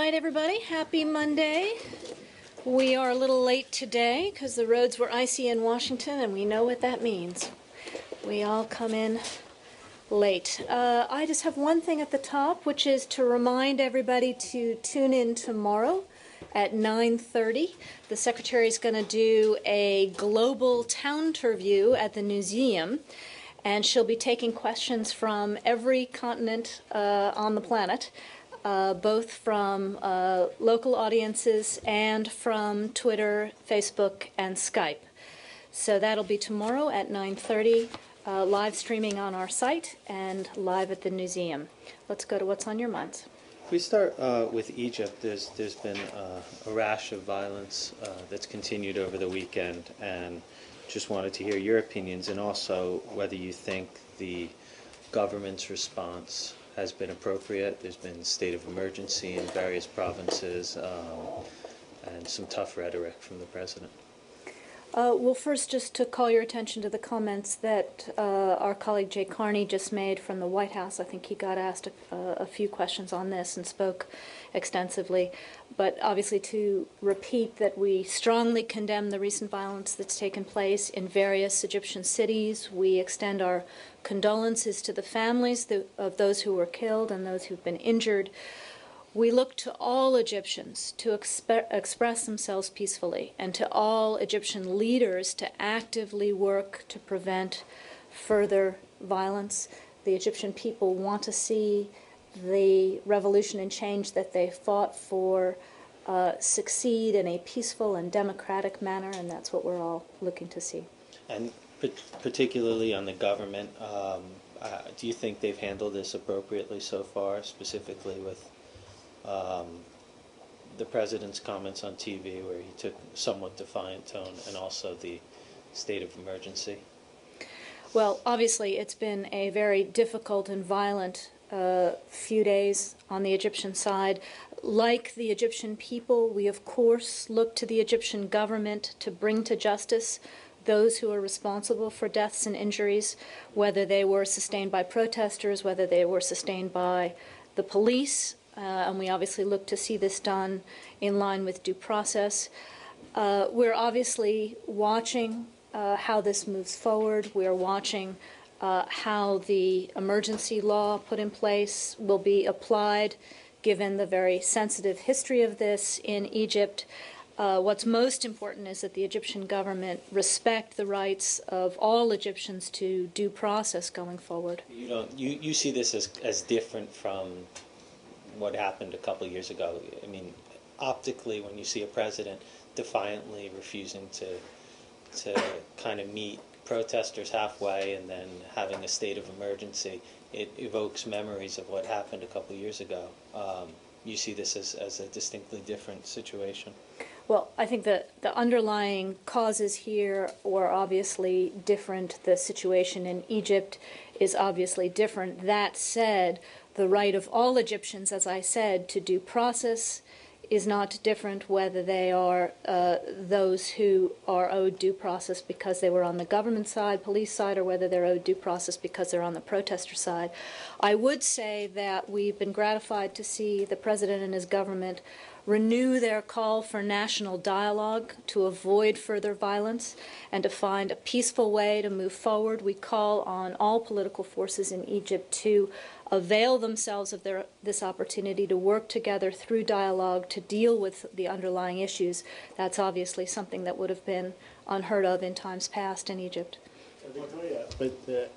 right, everybody. Happy Monday. We are a little late today because the roads were icy in Washington, and we know what that means. We all come in late. I just have one thing at the top, which is to remind everybody to tune in tomorrow at 9:30. The Secretary is going to do a global town tour view at the museum, and she'll be taking questions from every continent on the planet. Both from local audiences and from Twitter, Facebook, and Skype. So that'll be tomorrow at 9:30, live streaming on our site and live at the museum. Let's go to what's on your minds. If we start with Egypt, there's been a rash of violence that's continued over the weekend, and just wanted to hear your opinions and also whether you think the government's response has been appropriate. There's been state of emergency in various provinces and some tough rhetoric from the president. Well, first, just to call your attention to the comments that our colleague Jay Carney just made from the White House. I think he got asked a few questions on this and spoke extensively. But obviously to repeat that we strongly condemn the recent violence that's taken place in various Egyptian cities. We extend our condolences to the families of those who were killed and those who've been injured. We look to all Egyptians to express themselves peacefully, and to all Egyptian leaders to actively work to prevent further violence. The Egyptian people want to see the revolution and change that they fought for succeed in a peaceful and democratic manner, and that's what we're all looking to see. And particularly on the government, do you think they've handled this appropriately so far, specifically with the president's comments on TV where he took a somewhat defiant tone, and also the state of emergency? Well, obviously it's been a very difficult and violent few days on the Egyptian side. Like the Egyptian people, we of course look to the Egyptian government to bring to justice those who are responsible for deaths and injuries, whether they were sustained by protesters, whether they were sustained by the police, and we obviously look to see this done in line with due process. We're obviously watching how this moves forward. We're watching how the emergency law put in place will be applied, given the very sensitive history of this in Egypt. What's most important is that the Egyptian government respect the rights of all Egyptians to due process going forward. You see this as different from what happened a couple of years ago. I mean, optically, when you see a president defiantly refusing to kind of meet protesters halfway and then having a state of emergency, it evokes memories of what happened a couple of years ago. You see this as a distinctly different situation? Well, I think the underlying causes here were obviously different. The situation in Egypt is obviously different. That said, the right of all Egyptians, as I said, to due process is not different, whether they are those who are owed due process because they were on the government side, police side, or whether they're owed due process because they're on the protester side. I would say that we've been gratified to see the president and his government renew their call for national dialogue to avoid further violence and to find a peaceful way to move forward. We call on all political forces in Egypt to avail themselves of this opportunity to work together through dialogue to deal with the underlying issues. That's obviously something that would have been unheard of in times past in Egypt. But the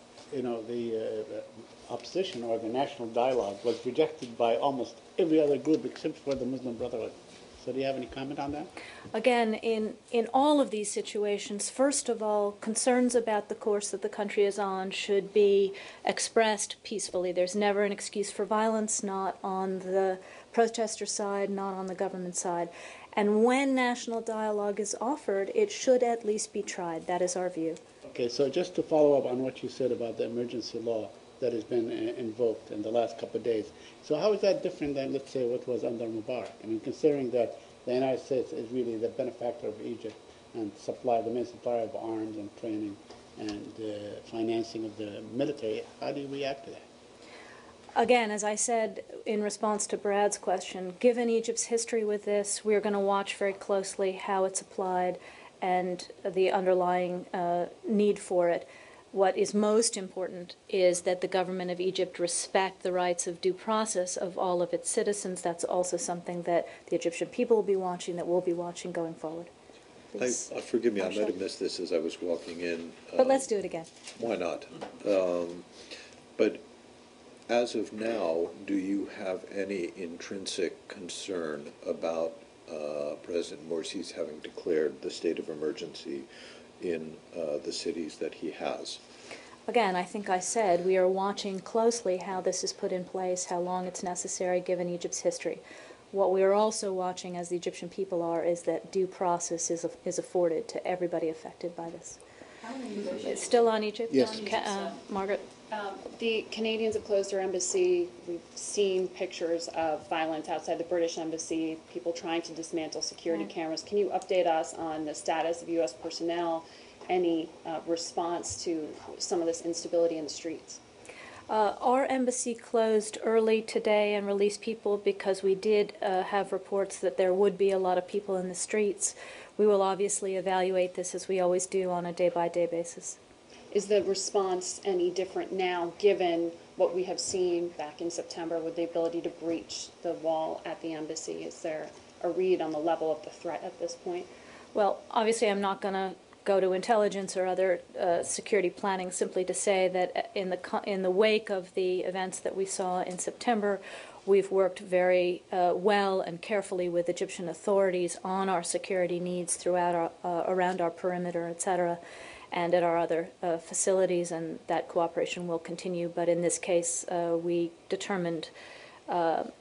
opposition or the national dialogue was rejected by almost every other group except for the Muslim Brotherhood. So do you have any comment on that? Again, in all of these situations, first of all, concerns about the course that the country is on should be expressed peacefully. There's never an excuse for violence, not on the protester side, not on the government side. And when national dialogue is offered, it should at least be tried. That is our view. Okay, so just to follow up on what you said about the emergency law that has been invoked in the last couple of days. So how is that different than, let's say, what was under Mubarak? I mean, considering that the United States is really the benefactor of Egypt and the main supplier of arms and training and financing of the military, how do you react to that? Again, as I said in response to Brad's question, given Egypt's history with this, we're going to watch very closely how it's applied and the underlying need for it. What is most important is that the government of Egypt respect the rights of due process of all of its citizens. That's also something that the Egyptian people will be watching, that we'll be watching going forward. Forgive me, I might have missed this as I was walking in. But let's do it again. Why not? But as of now, do you have any intrinsic concern about President Morsi's having declared the state of emergency in the cities that he has? Again, I think I said we are watching closely how this is put in place, how long it's necessary given Egypt's history. What we are also watching, as the Egyptian people are, is that due process is afforded to everybody affected by this. It's still on Egypt? Yes. Margaret? The Canadians have closed their embassy. We've seen pictures of violence outside the British embassy, people trying to dismantle security cameras. Can you update us on the status of U.S. personnel, any response to some of this instability in the streets? Our embassy closed early today and released people because we did have reports that there would be a lot of people in the streets. We will obviously evaluate this, as we always do, on a day-by-day basis. Is the response any different now, given what we have seen back in September with the ability to breach the wall at the embassy? Is there a read on the level of the threat at this point? Well, obviously I'm not going to go to intelligence or other security planning simply to say that in the wake of the events that we saw in September, we've worked very well and carefully with Egyptian authorities on our security needs throughout around our perimeter, etc., and at our other facilities, and that cooperation will continue. But in this case, we determined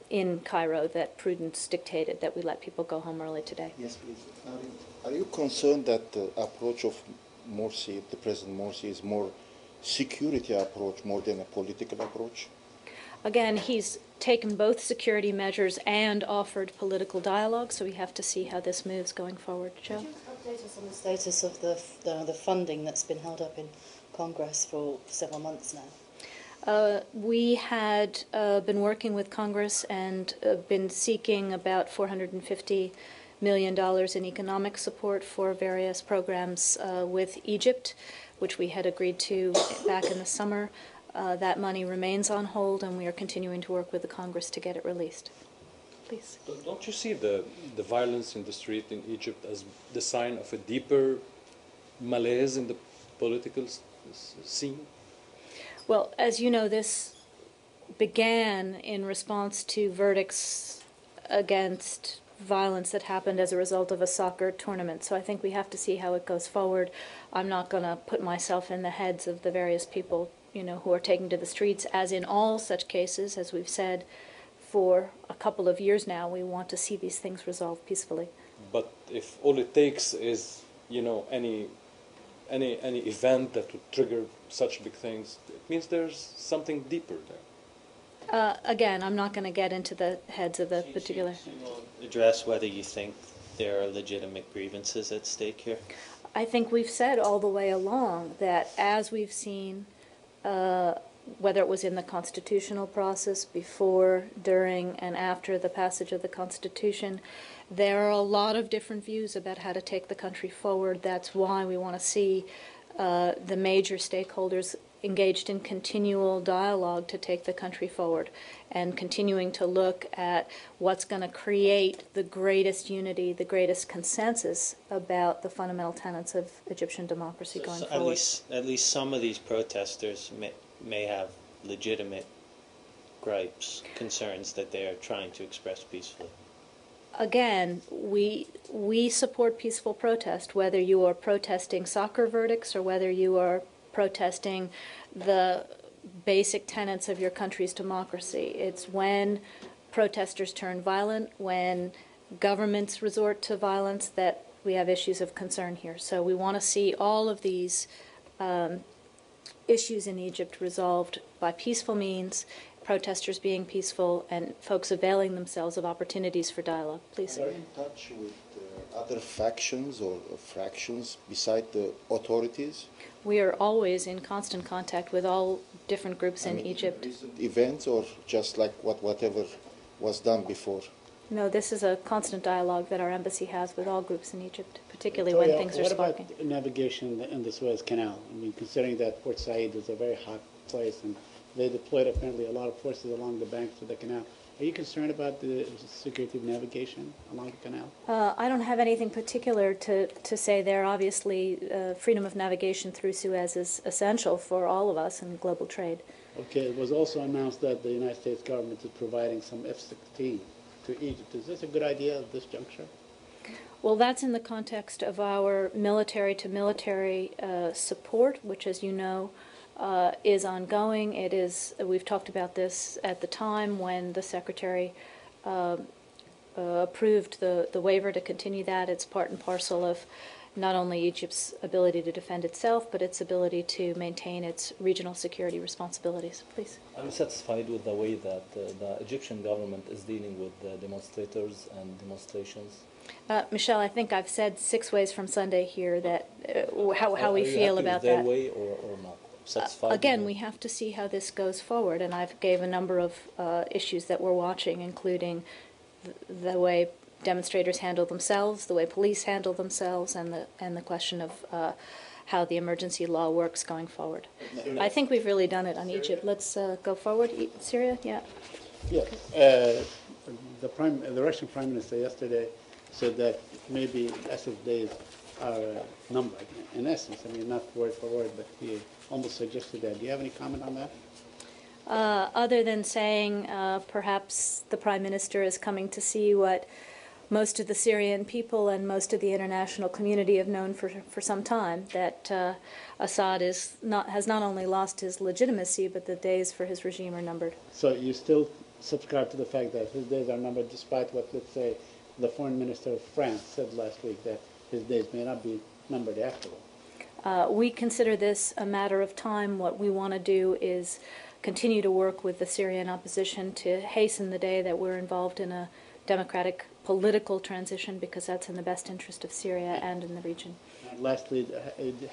in Cairo that prudence dictated that we let people go home early today. Yes, please. Are you concerned that the approach of Morsi, the President Morsi, is more security approach more than a political approach? Again, he's taken both security measures and offered political dialogue, so we have to see how this moves going forward. Joe? Could you update us on the status of the funding that's been held up in Congress for several months now? We had been working with Congress and been seeking about $450 million in economic support for various programs with Egypt, which we had agreed to back in the summer. That money remains on hold, and we are continuing to work with the Congress to get it released. Please. Don't you see the violence in the street in Egypt as the sign of a deeper malaise in the political scene? Well, as you know, this began in response to verdicts against violence that happened as a result of a soccer tournament. So I think we have to see how it goes forward. I'm not going to put myself in the heads of the various people, who are taken to the streets. As in all such cases, as we've said for a couple of years now, we want to see these things resolved peacefully. But if all it takes is, any event that would trigger such big things, it means there's something deeper there. Again, I'm not going to get into the heads of the particular. Address whether you think there are legitimate grievances at stake here. I think we've said all the way along that as we've seen, whether it was in the constitutional process before, during, and after the passage of the Constitution, there are a lot of different views about how to take the country forward. That's why we want to see the major stakeholders engaged in continual dialogue to take the country forward and continuing to look at what's going to create the greatest unity, the greatest consensus about the fundamental tenets of Egyptian democracy going forward. At least some of these protesters may have legitimate gripes, concerns that they are trying to express peacefully. Again, we support peaceful protest, whether you are protesting soccer verdicts or whether you are protesting the basic tenets of your country's democracy. It's when protesters turn violent, when governments resort to violence, that we have issues of concern here. So we want to see all of these issues in Egypt resolved by peaceful means, protesters being peaceful, and folks availing themselves of opportunities for dialogue. Please. Are you in touch with other factions or fractions beside the authorities? We are always in constant contact with all different groups in Egypt. Recent events or just like whatever was done before? No, this is a constant dialogue that our embassy has with all groups in Egypt, particularly when things are sparking. What about navigation in the Suez Canal? I mean, considering that Port Said is a very hot place and they deployed apparently a lot of forces along the banks of the canal. Are you concerned about the security of navigation along the canal? I don't have anything particular to say there. Obviously, freedom of navigation through Suez is essential for all of us in global trade. Okay, it was also announced that the United States government is providing some F-16 to Egypt. Is this a good idea at this juncture? Well, that's in the context of our military-to-military support, which, as you know, is ongoing. It is. We've talked about this at the time when the Secretary approved the waiver to continue that. It's part and parcel of not only Egypt's ability to defend itself, but its ability to maintain its regional security responsibilities. Please. I'm satisfied with the way that the Egyptian government is dealing with the demonstrators and demonstrations. Michelle, I think I've said 6 ways from Sunday here that how we feel about that. Their way or not? Satisfied again, we have to see how this goes forward, and I've gave a number of issues that we're watching, including the way demonstrators handle themselves, the way police handle themselves, and the question of how the emergency law works going forward. I think we've really done it on Egypt. Let's go forward. Syria, yeah. Yeah. The Russian Prime Minister yesterday said that maybe Assad's days are numbered. In essence, I mean, not word for word, but he almost suggested that. Do you have any comment on that? Other than saying perhaps the Prime Minister is coming to see what most of the Syrian people and most of the international community have known for some time, that Assad has not only lost his legitimacy, but the days for his regime are numbered. So you still subscribe to the fact that his days are numbered, despite what, let's say, the Foreign Minister of France said last week, that his days may not be numbered after all? We consider this a matter of time. What we want to do is continue to work with the Syrian opposition to hasten the day that we're involved in a democratic political transition, because that's in the best interest of Syria and in the region. Lastly,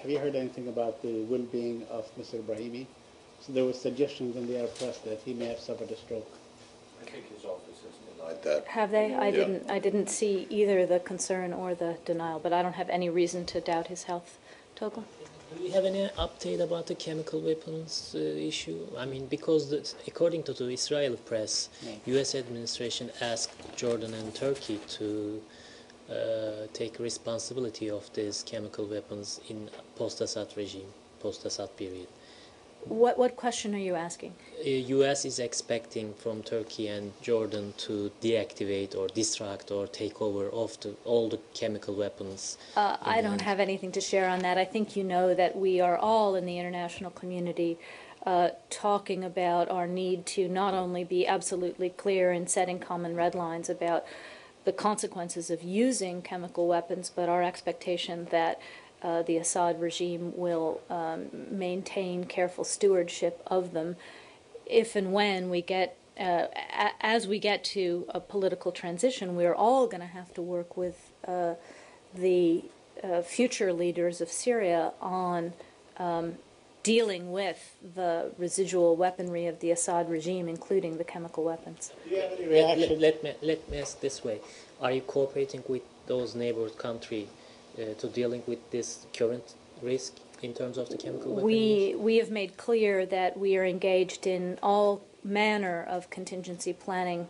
have you heard anything about the well-being of Mr. Brahimi? So there were suggestions in the Arab press that he may have suffered a stroke. I think his office has denied that. Have they? I didn't see either the concern or the denial, but I don't have any reason to doubt his health. Togla? Do you have any update about the chemical weapons issue? I mean, because according to the Israeli press, U.S. administration asked Jordan and Turkey to take responsibility of these chemical weapons in post-Assad regime, post-Assad period. What question are you asking? U.S. is expecting from Turkey and Jordan to deactivate or distract or take over of all the chemical weapons. I don't have anything to share on that. I think you know that we are all in the international community talking about our need to not only be absolutely clear in setting common red lines about the consequences of using chemical weapons, but our expectation that the Assad regime will maintain careful stewardship of them if and when we get, as we get to a political transition. We're all going to have to work with the future leaders of Syria on dealing with the residual weaponry of the Assad regime, including the chemical weapons. Do you have any reaction? Let me ask this way. Are you cooperating with those neighboring countries to dealing with this current risk in terms of the chemical weapons? We have made clear that we are engaged in all manner of contingency planning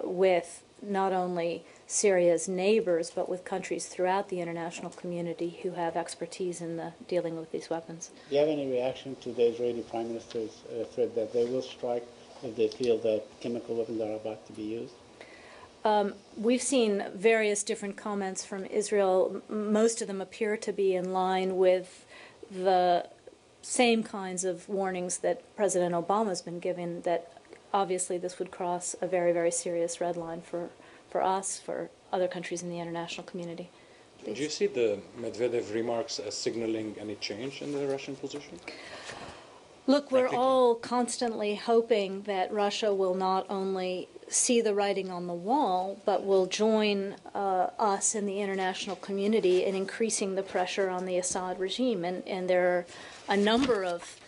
with not only Syria's neighbors, but with countries throughout the international community who have expertise in dealing with these weapons. Do you have any reaction to the Israeli Prime Minister's threat that they will strike if they feel that chemical weapons are about to be used? We've seen various different comments from Israel. Most of them appear to be in line with the same kinds of warnings that President Obama's been given, that obviously this would cross a very, very serious red line for us, for other countries in the international community. Please. Do you see the Medvedev remarks as signaling any change in the Russian position? Look, we're all constantly hoping that Russia will not only see the writing on the wall, but will join us in the international community in increasing the pressure on the Assad regime. And there are a number of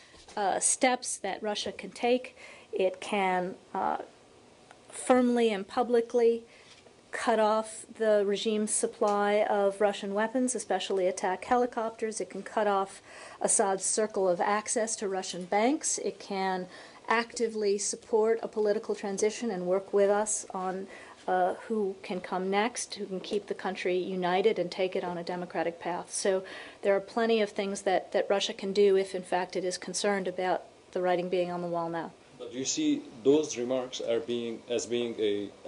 steps that Russia can take. It can firmly and publicly cut off the regime's supply of Russian weapons, especially attack helicopters. It can cut off Assad's circle of access to Russian banks. It can actively support a political transition and work with us on who can come next, who can keep the country united and take it on a democratic path. So there are plenty of things that Russia can do if, in fact, it is concerned about the writing being on the wall now. But do you see those remarks as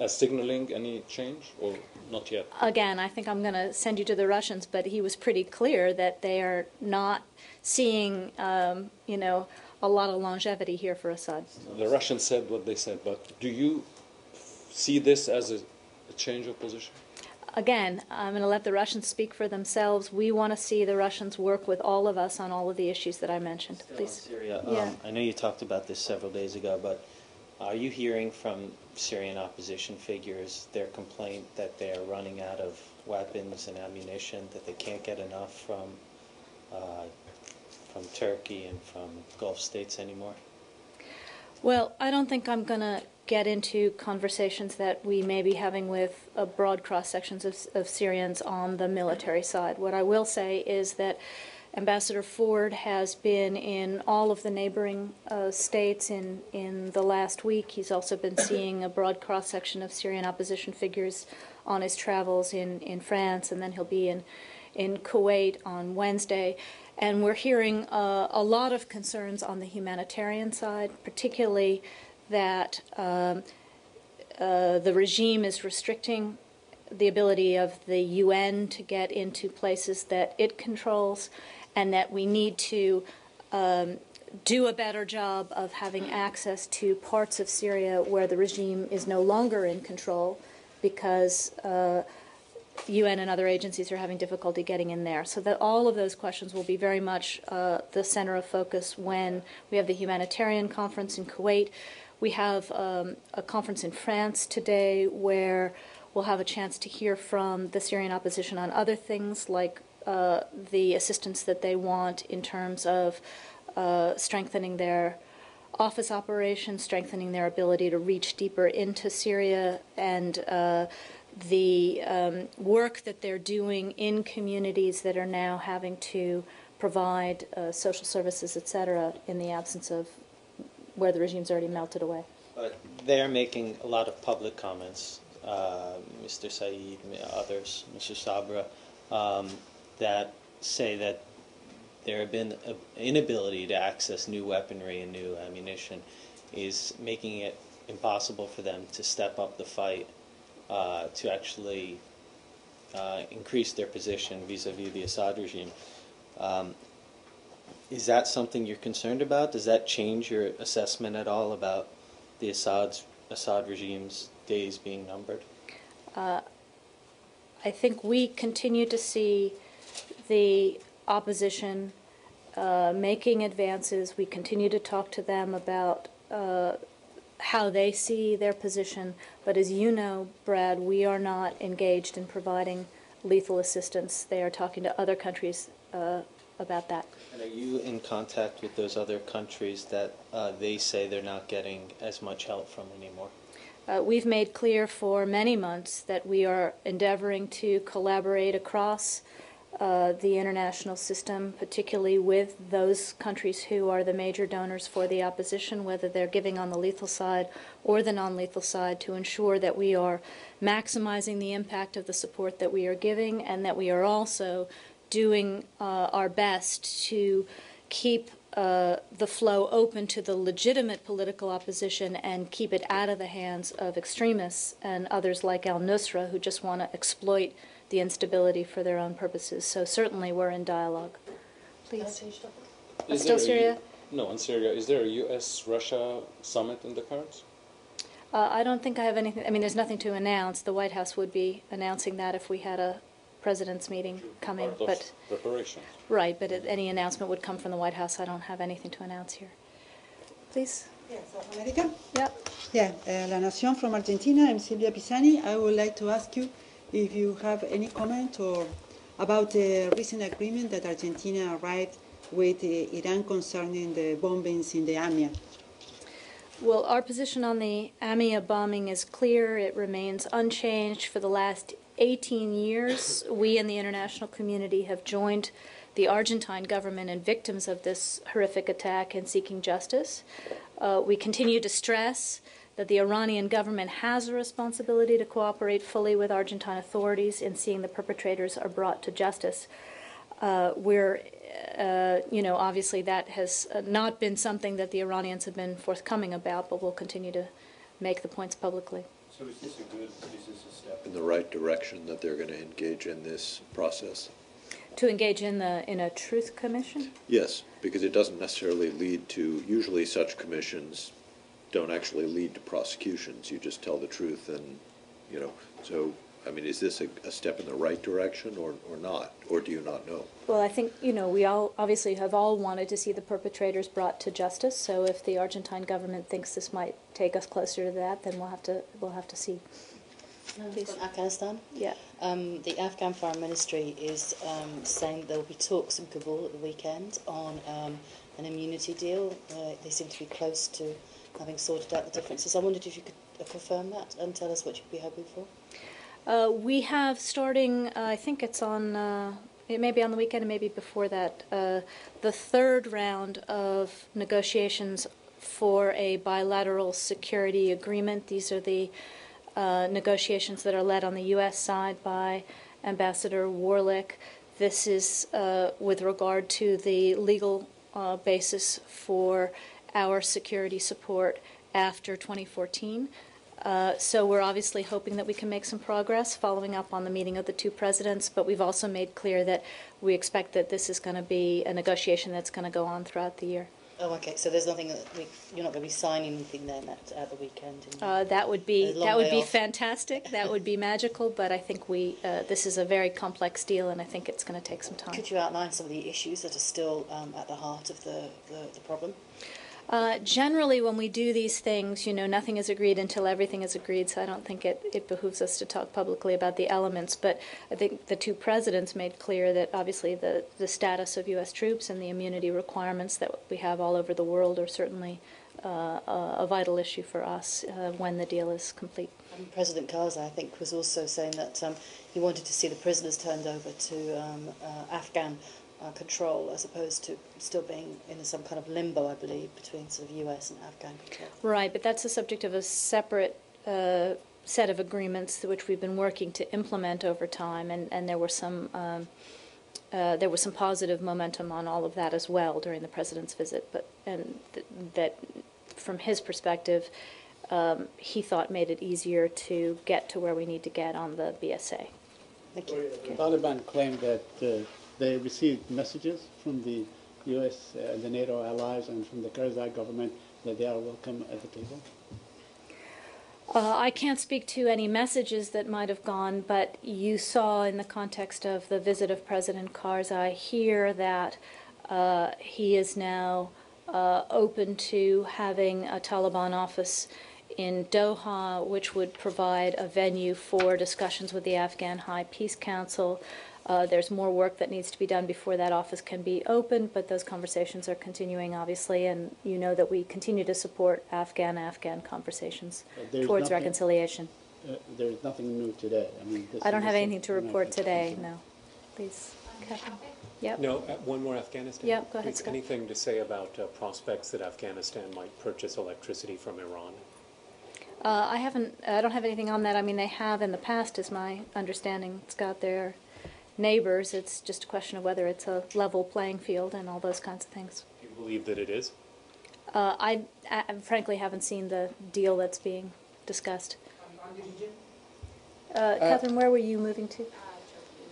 signaling any change, or not yet? Again, I think I'm going to send you to the Russians, but he was pretty clear that they are not seeing, a lot of longevity here for Assad. The Russians said what they said, but do you see this as a change of position? Again, I'm going to let the Russians speak for themselves. We want to see the Russians work with all of us on all of the issues that I mentioned. Still Please. on Syria. Yeah. I know you talked about this several days ago, but are you hearing from Syrian opposition figures their complaint that they are running out of weapons and ammunition, that they can't get enough from Turkey and from Gulf states anymore? Well, I don't think I'm going to get into conversations that we may be having with broad cross-sections of Syrians on the military side. What I will say is that Ambassador Ford has been in all of the neighboring states in the last week. He's also been seeing a broad cross-section of Syrian opposition figures on his travels in France, and then he'll be in Kuwait on Wednesday. And we're hearing a lot of concerns on the humanitarian side, particularly that the regime is restricting the ability of the UN to get into places that it controls, and that we need to do a better job of having access to parts of Syria where the regime is no longer in control, because UN and other agencies are having difficulty getting in there. So that all of those questions will be very much the center of focus when we have the humanitarian conference in Kuwait. We have a conference in France today where we'll have a chance to hear from the Syrian opposition on other things, like the assistance that they want in terms of strengthening their office operations, strengthening their ability to reach deeper into Syria, and the work that they're doing in communities that are now having to provide social services, etc., in the absence of where the regime's already melted away. But they're making a lot of public comments, Mr. Saeed, others, Mr. Sabra, that say that there have been an inability to access new weaponry and new ammunition is making it impossible for them to step up the fight to actually increase their position vis-a-vis the Assad regime. Is that something you're concerned about? Does that change your assessment at all about the Assad regime's days being numbered? I think we continue to see the opposition making advances. We continue to talk to them about how they see their position. But as you know, Brad, we are not engaged in providing lethal assistance. They are talking to other countries about that. And are you in contact with those other countries that they say they're not getting as much help from anymore? We've made clear for many months that we are endeavoring to collaborate across the international system, particularly with those countries who are the major donors for the opposition, whether they're giving on the lethal side or the non-lethal side, to ensure that we are maximizing the impact of the support that we are giving, and that we are also doing our best to keep the flow open to the legitimate political opposition and keep it out of the hands of extremists and others like al-Nusra, who just want to exploit the instability for their own purposes. So certainly we're in dialogue. Please. Still Syria? No, in Syria. Is there a U.S.-Russia summit in the cards? I don't think I have anything. I mean, there's nothing to announce. The White House would be announcing that if we had a president's meeting coming. Part of preparations. Right, but any announcement would come from the White House. I don't have anything to announce here. Please. Yeah, South America? Yep. Yeah, La Nación from Argentina. I'm Silvia Pisani. I would like to ask you if you have any comment or about the recent agreement that Argentina arrived with Iran concerning the bombings in the AMIA. Well, our position on the AMIA bombing is clear. It remains unchanged. For the last 18 years, we in the international community have joined the Argentine government and victims of this horrific attack in seeking justice. We continue to stress that the Iranian government has a responsibility to cooperate fully with Argentine authorities in seeing the perpetrators are brought to justice. Obviously that has not been something that the Iranians have been forthcoming about, but we'll continue to make the points publicly. So is this a step in the right direction that they're going to engage in this process? To engage in a truth commission? Yes, because it doesn't necessarily lead to, usually such commissions don't actually lead to prosecutions. You just tell the truth and, so, I mean, is this a step in the right direction or not? Or do you not know? Well, I think, we all obviously have all wanted to see the perpetrators brought to justice. So if the Argentine government thinks this might take us closer to that, then we'll have to see. From Afghanistan? Yeah. The Afghan Foreign Ministry is saying there will be talks in Kabul at the weekend on an immunity deal. They seem to be close to having sorted out the differences. I wondered if you could confirm that and tell us what you'd be hoping for. We have starting, I think it's on, it may be on the weekend and maybe before that, the third round of negotiations for a bilateral security agreement. These are the negotiations that are led on the U.S. side by Ambassador Warlick. This is with regard to the legal basis for our security support after 2014. So we're obviously hoping that we can make some progress following up on the meeting of the two presidents, but we've also made clear that we expect that this is going to be a negotiation that's going to go on throughout the year. Oh, okay. So there's nothing you're not going to be signing anything then at the weekend. That would be fantastic. That would be magical. But I think this is a very complex deal, and I think it's going to take some time. Could you outline some of the issues that are still at the heart of the problem? Generally, when we do these things, nothing is agreed until everything is agreed, so I don't think it behooves us to talk publicly about the elements. But I think the two presidents made clear that obviously the status of U.S. troops and the immunity requirements that we have all over the world are certainly a vital issue for us when the deal is complete. And President Karzai, I think, was also saying that he wanted to see the prisoners turned over to Afghan control as opposed to still being in some kind of limbo, I believe, between sort of U.S. and Afghan control. Right, but that's the subject of a separate set of agreements which we've been working to implement over time, and there were some positive momentum on all of that as well during the president's visit. But that, from his perspective, he thought made it easier to get to where we need to get on the BSA. Thank you. The Taliban claimed that they received messages from the U.S. And the NATO allies and from the Karzai government that they are welcome at the table? I can't speak to any messages that might have gone, but you saw in the context of the visit of President Karzai here that he is now open to having a Taliban office in Doha, which would provide a venue for discussions with the Afghan High Peace Council. There's more work that needs to be done before that office can be opened, but those conversations are continuing, obviously, and you know that we continue to support Afghan conversations towards reconciliation. There's nothing new today. I don't have anything to report today, no. Please, Catherine. Yep. No, one more Afghanistan. Yep, go ahead, Scott. Anything to say about prospects that Afghanistan might purchase electricity from Iran? I don't have anything on that. I mean, they have in the past, is my understanding. It's got their neighbors. It's just a question of whether it's a level playing field and all those kinds of things. Do you believe that it is? I frankly haven't seen the deal that's being discussed. Catherine, where were you moving to?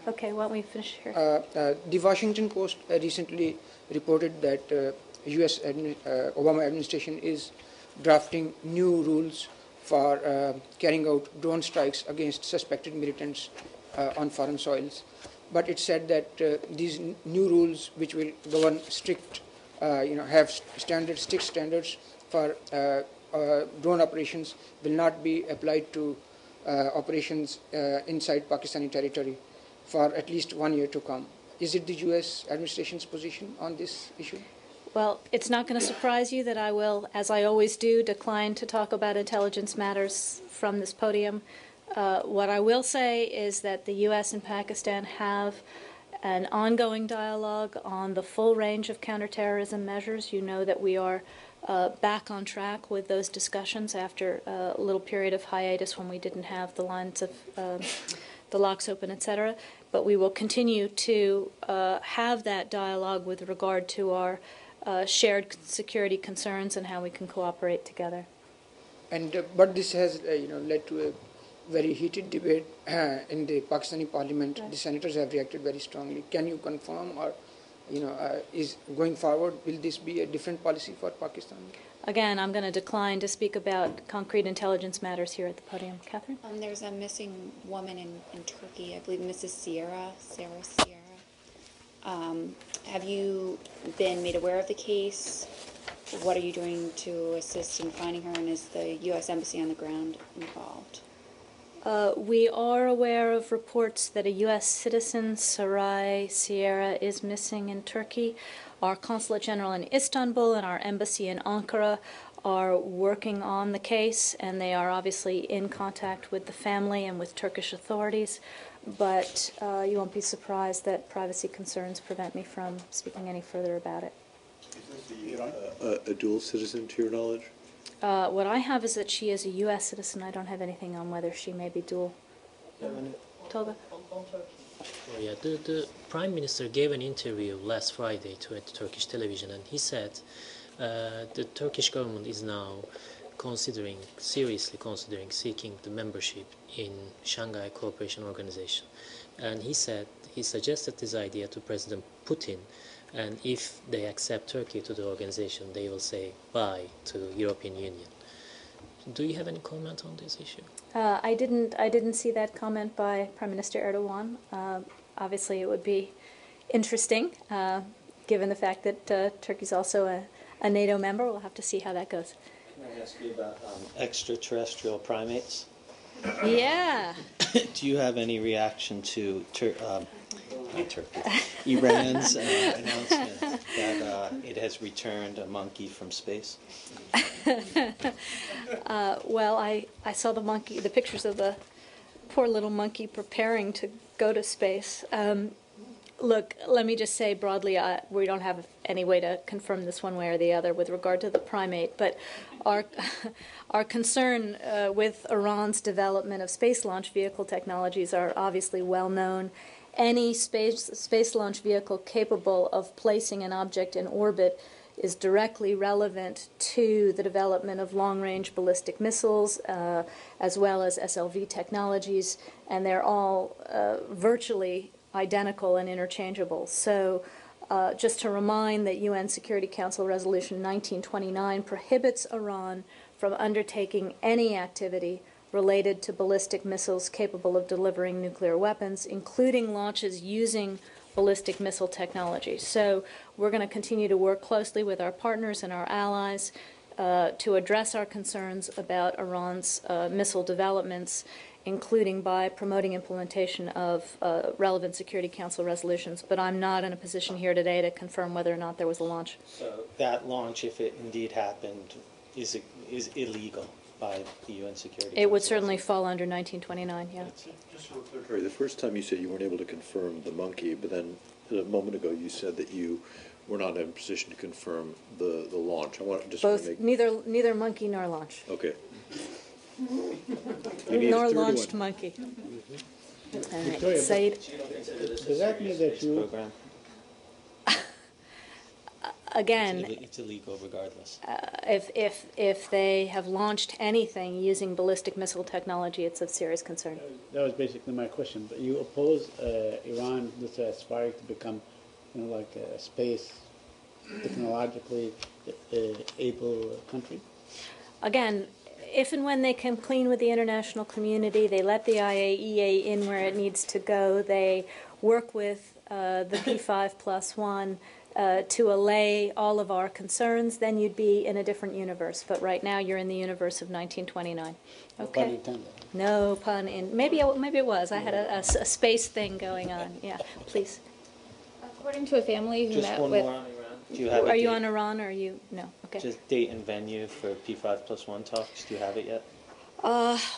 Okay, why don't we finish here? The Washington Post recently reported that U.S. Obama administration is drafting new rules for carrying out drone strikes against suspected militants on foreign soils. But it said that these new rules, which will govern strict, have strict standards for drone operations will not be applied to operations inside Pakistani territory for at least 1 year to come. Is it the U.S. administration's position on this issue? Well, it's not going to surprise you that I will, as I always do, decline to talk about intelligence matters from this podium. What I will say is that the U.S. and Pakistan have an ongoing dialogue on the full range of counterterrorism measures. You know that we are back on track with those discussions after a little period of hiatus when we didn't have the lines of the locks open, etc. But we will continue to have that dialogue with regard to our shared security concerns and how we can cooperate together. And but this has led to a very heated debate in the Pakistani parliament. Right. The senators have reacted very strongly. Can you confirm, or is going forward, will this be a different policy for Pakistan? Again, I'm going to decline to speak about concrete intelligence matters here at the podium. Catherine? There's a missing woman in Turkey, I believe Mrs. Sarah Sierra. Have you been made aware of the case? What are you doing to assist in finding her, and is the U.S. Embassy on the ground involved? We are aware of reports that a U.S. citizen, Saray Sierra, is missing in Turkey. Our Consulate General in Istanbul and our embassy in Ankara are working on the case, and they are obviously in contact with the family and with Turkish authorities. But you won't be surprised that privacy concerns prevent me from speaking any further about it. Is this a dual citizen, to your knowledge? What I have is that she is a U.S. citizen. I don't have anything on whether she may be dual. Tolga? Yeah, the Prime Minister gave an interview last Friday to Turkish television, and he said the Turkish government is now seriously considering seeking the membership in Shanghai Cooperation Organization. And he suggested this idea to President Putin, and if they accept Turkey to the organization, they will say bye to the European Union. Do you have any comment on this issue? I didn't see that comment by Prime Minister Erdogan. Obviously, it would be interesting, given the fact that Turkey is also a NATO member. We'll have to see how that goes. Can I ask you about extraterrestrial primates? Yeah. Do you have any reaction to Iran's announcement that it has returned a monkey from space? Well, I saw the pictures of the poor little monkey preparing to go to space. Look, let me just say broadly, we don't have any way to confirm this one way or the other with regard to the primate, but our concern with Iran's development of space launch vehicle technologies are obviously well known. Any space launch vehicle capable of placing an object in orbit is directly relevant to the development of long-range ballistic missiles, as well as SLV technologies, and they're all virtually identical and interchangeable. So just to remind that UN Security Council Resolution 1929 prohibits Iran from undertaking any activity related to ballistic missiles capable of delivering nuclear weapons, including launches using ballistic missile technology. So we're going to continue to work closely with our partners and our allies to address our concerns about Iran's missile developments, including by promoting implementation of relevant Security Council resolutions. But I'm not in a position here today to confirm whether or not there was a launch. So that launch, if it indeed happened, is illegal by the UN Security Council? It would certainly fall under 1929, yeah. Just so clear, the first time you said you weren't able to confirm the monkey, but then a moment ago you said that you were not in a position to confirm the launch. I want just both, to make... neither monkey nor launch. Okay. Nor launched monkey. All right, Said. Does that mean that you... Program? Again, it's illegal regardless. If they have launched anything using ballistic missile technology, it's of serious concern. That was basically my question. But you oppose Iran that's aspiring to become, like a space technologically able country? Again, if and when they come clean with the international community, they let the IAEA in where it needs to go, they work with the P5+1, to allay all of our concerns, then you'd be in a different universe. But right now, you're in the universe of 1929. Okay. Pun intended. No pun in. Maybe it was. I had a space thing going on. Yeah, please. According to a family who Just met one with. more on Iran. Do you have a Are you date? on Iran or are you? No. Okay. Just date and venue for P5+1 talks. Do you have it yet?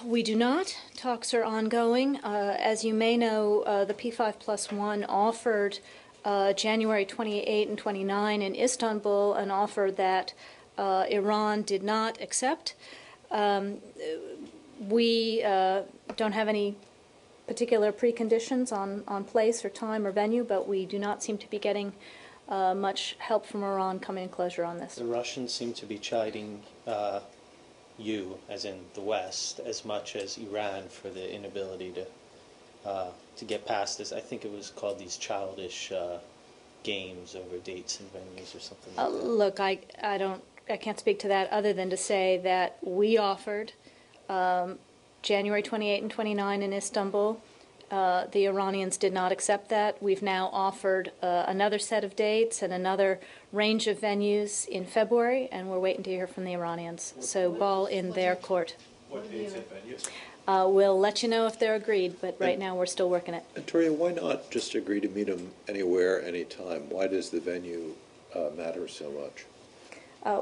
We do not. Talks are ongoing. As you may know, the P5+1 offered January 28 and 29 in Istanbul, an offer that Iran did not accept. We don't have any particular preconditions on place or time or venue, but we do not seem to be getting much help from Iran coming in closure on this. The Russians seem to be chiding you, as in the West, as much as Iran for the inability to get past this. I think it was called these childish games over dates and venues or something like that. Look, I can't speak to that other than to say that we offered January 28 and 29 in Istanbul. The Iranians did not accept that. We've now offered another set of dates and another range of venues in February, and we're waiting to hear from the Iranians. So ball in their court. What dates and venues? We'll let you know if they're agreed, but right now we're still working it. And Toria, why not just agree to meet them anywhere, anytime? Why does the venue matter so much?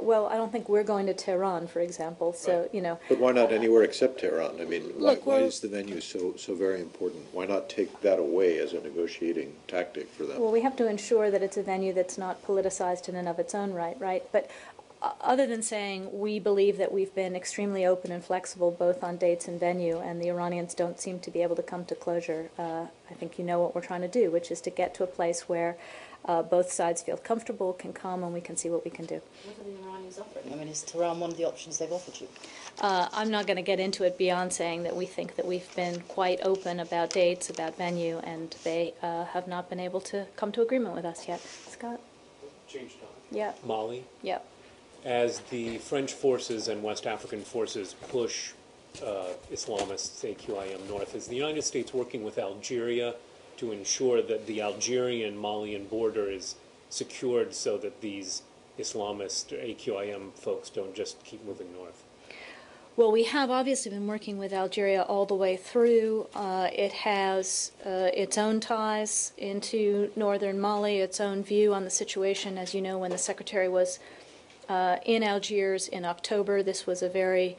Well, I don't think we're going to Tehran, for example, so, you know. But why not anywhere except Tehran? I mean, Look, why is the venue so very important? Why not take that away as a negotiating tactic for them? Well, we have to ensure that it's a venue that's not politicized in and of its own right? But other than saying we believe that we've been extremely open and flexible both on dates and venue, and the Iranians don't seem to be able to come to closure, I think you know what we're trying to do, which is to get to a place where both sides feel comfortable, can come, and we can see what we can do. What are the Iranians offering? I mean, is Tehran one of the options they've offered you? I'm not going to get into it beyond saying that we think that we've been quite open about dates, about venue, and they have not been able to come to agreement with us yet. Scott? Change time. Yeah. Mali. Yeah. As the French forces and West African forces push Islamists, AQIM, north, is the United States working with Algeria to ensure that the Algerian-Malian border is secured so that these Islamist AQIM folks don't just keep moving north? Well, we have obviously been working with Algeria all the way through. It has its own ties into northern Mali, its own view on the situation. As you know, when the Secretary was in Algiers in October, this was a very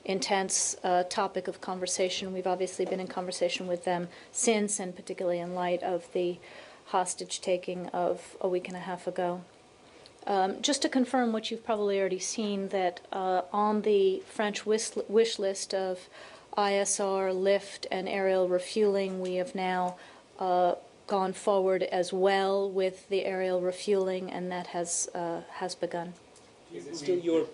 intense topic of conversation. We've obviously been in conversation with them since, and particularly in light of the hostage-taking of a week and a half ago. Just to confirm what you've probably already seen, that on the French wish list of ISR, lift, and aerial refueling, we have now gone forward as well with the aerial refueling, and that has begun. Is it still your...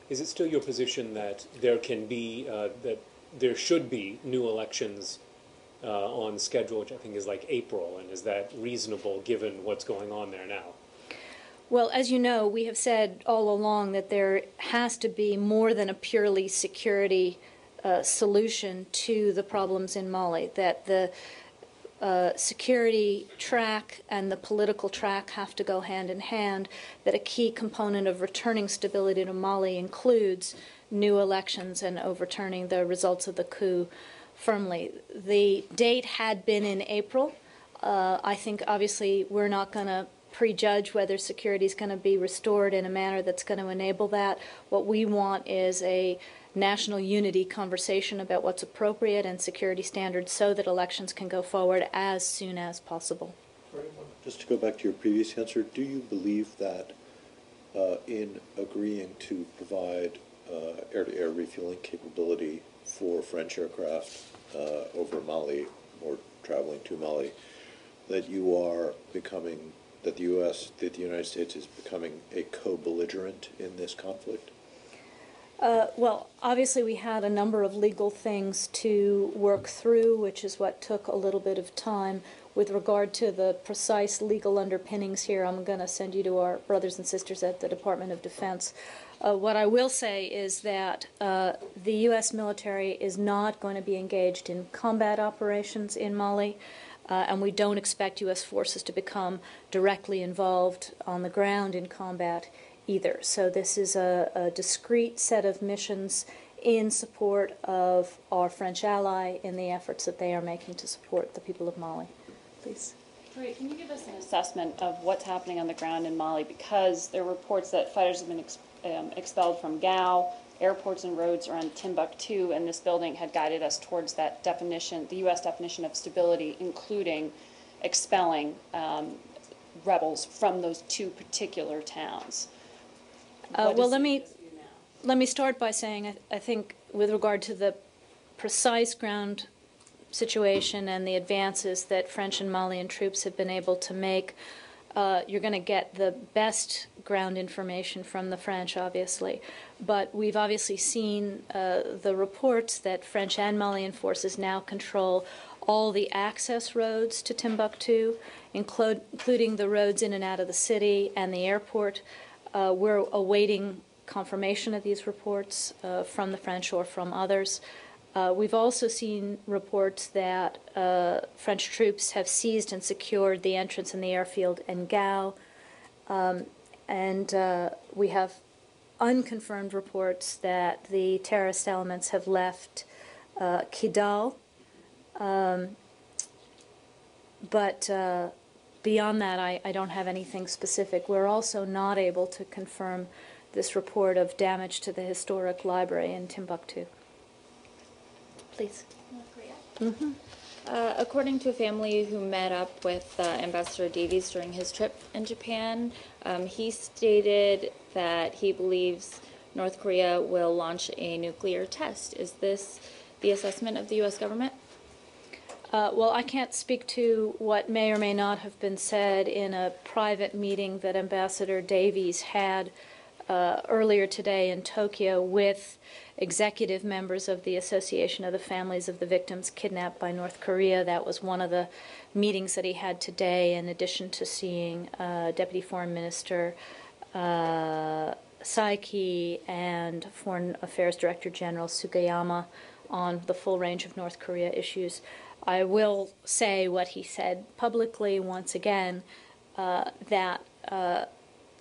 Is it still your position that there can be, that there should be new elections on schedule, which I think is like April, and is that reasonable given what's going on there now? Well, as you know, we have said all along that there has to be more than a purely security solution to the problems in Mali, that the security track and the political track have to go hand in hand, that a key component of returning stability to Mali includes new elections and overturning the results of the coup firmly. The date had been in April. I think obviously we're not going to prejudge whether security is going to be restored in a manner that's going to enable that. What we want is a national unity conversation about what's appropriate and security standards so that elections can go forward as soon as possible. Just to go back to your previous answer, do you believe that in agreeing to provide air-to-air refueling capability for French aircraft over Mali or traveling to Mali, that you are becoming, that the United States is becoming a co-belligerent in this conflict? Well, obviously we had a number of legal things to work through, which is what took a little bit of time. With regard to the precise legal underpinnings here, I'm going to send you to our brothers and sisters at the Department of Defense. What I will say is that the U.S. military is not going to be engaged in combat operations in Mali. and we don't expect U.S. forces to become directly involved on the ground in combat either. So this is a discrete set of missions in support of our French ally in the efforts that they are making to support the people of Mali. Please. Great. Can you give us an assessment of what's happening on the ground in Mali? Because there are reports that fighters have been expelled from Gao, airports and roads around Timbuktu, and this building had guided us towards that definition, the U.S. definition of stability, including expelling rebels from those two particular towns. Well, let me start by saying I think with regard to the precise ground situation and the advances that French and Malian troops have been able to make, you're going to get the best ground information from the French, obviously. But we've obviously seen the reports that French and Malian forces now control all the access roads to Timbuktu, including the roads in and out of the city and the airport. We're awaiting confirmation of these reports from the French or from others. We've also seen reports that French troops have seized and secured the entrance in the airfield in Gao, and we have unconfirmed reports that the terrorist elements have left Kidal, but beyond that I don't have anything specific. We're also not able to confirm this report of damage to the historic library in Timbuktu. Please. Mm-hmm. According to a family who met up with Ambassador Davies during his trip in Japan, he stated that he believes North Korea will launch a nuclear test. Is this the assessment of the U.S. government? Well, I can't speak to what may or may not have been said in a private meeting that Ambassador Davies had earlier today in Tokyo with executive members of the Association of the Families of the Victims Kidnapped by North Korea. That was one of the meetings that he had today, in addition to seeing Deputy Foreign Minister Saiki and Foreign Affairs Director General Sugiyama on the full range of North Korea issues. I will say what he said publicly once again, that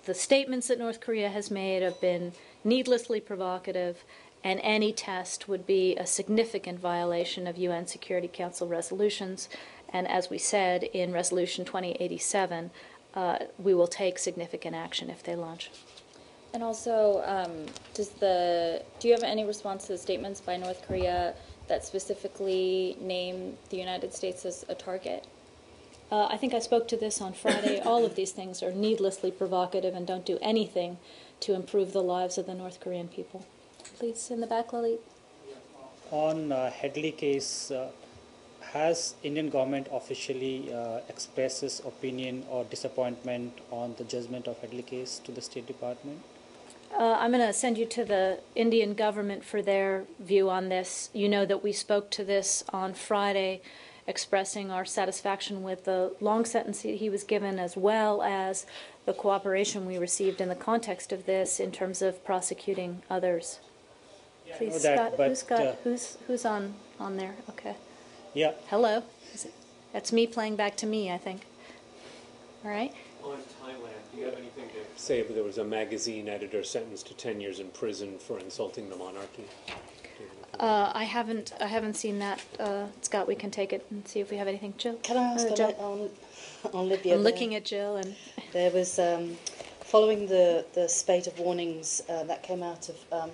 the statements that North Korea has made have been needlessly provocative, and any test would be a significant violation of UN Security Council resolutions. And as we said in Resolution 2087, we will take significant action if they launch. And also, do you have any response to the statements by North Korea that specifically name the United States as a target? I think I spoke to this on Friday. All of these things are needlessly provocative and don't do anything to improve the lives of the North Korean people. Please, in the back, Lalit. On Headley case, has Indian government officially expressed its opinion or disappointment on the judgment of Headley case to the State Department? I'm going to send you to the Indian government for their view on this. You know that we spoke to this on Friday, expressing our satisfaction with the long sentence he was given, as well as the cooperation we received in the context of this in terms of prosecuting others. Yeah, please, that, Scott, who's on there? Okay. Yeah. Hello. That's me playing back to me, I think. All right. On Thailand, do you have anything to say if there was a magazine editor sentenced to 10 years in prison for insulting the monarchy? I haven't seen that. Scott, we can take it and see if we have anything. Jill? Can I ask on Libya? I'm looking at Jill. And there was, following the spate of warnings that came out of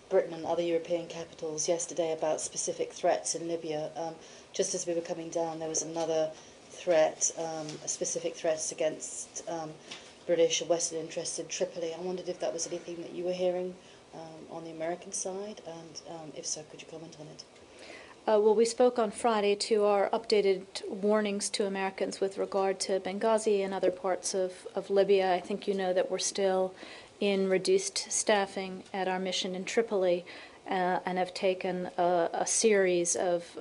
Britain and other European capitals yesterday about specific threats in Libya, just as we were coming down, there was another threat, specific threats against British or Western interests in Tripoli. I wondered if that was anything that you were hearing on the American side, and if so, could you comment on it? Well, we spoke on Friday to our updated warnings to Americans with regard to Benghazi and other parts of Libya. I think you know that we're still in reduced staffing at our mission in Tripoli and have taken a series of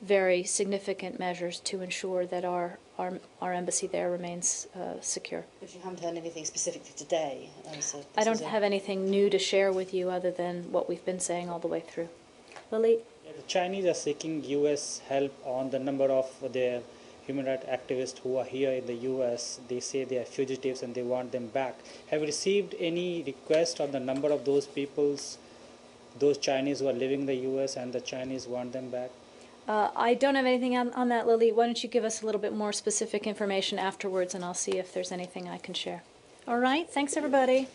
very significant measures to ensure that our embassy there remains secure. But you haven't heard anything specifically today? So I don't have anything new to share with you other than what we've been saying all the way through. Lily? The Chinese are seeking U.S. help on the number of their human rights activists who are here in the U.S., they say they are fugitives and they want them back. Have you received any request on the number of those those Chinese who are living in the U.S. and the Chinese want them back? I don't have anything on that, Lily. Why don't you give us a little bit more specific information afterwards, and I'll see if there's anything I can share. All right, thanks everybody.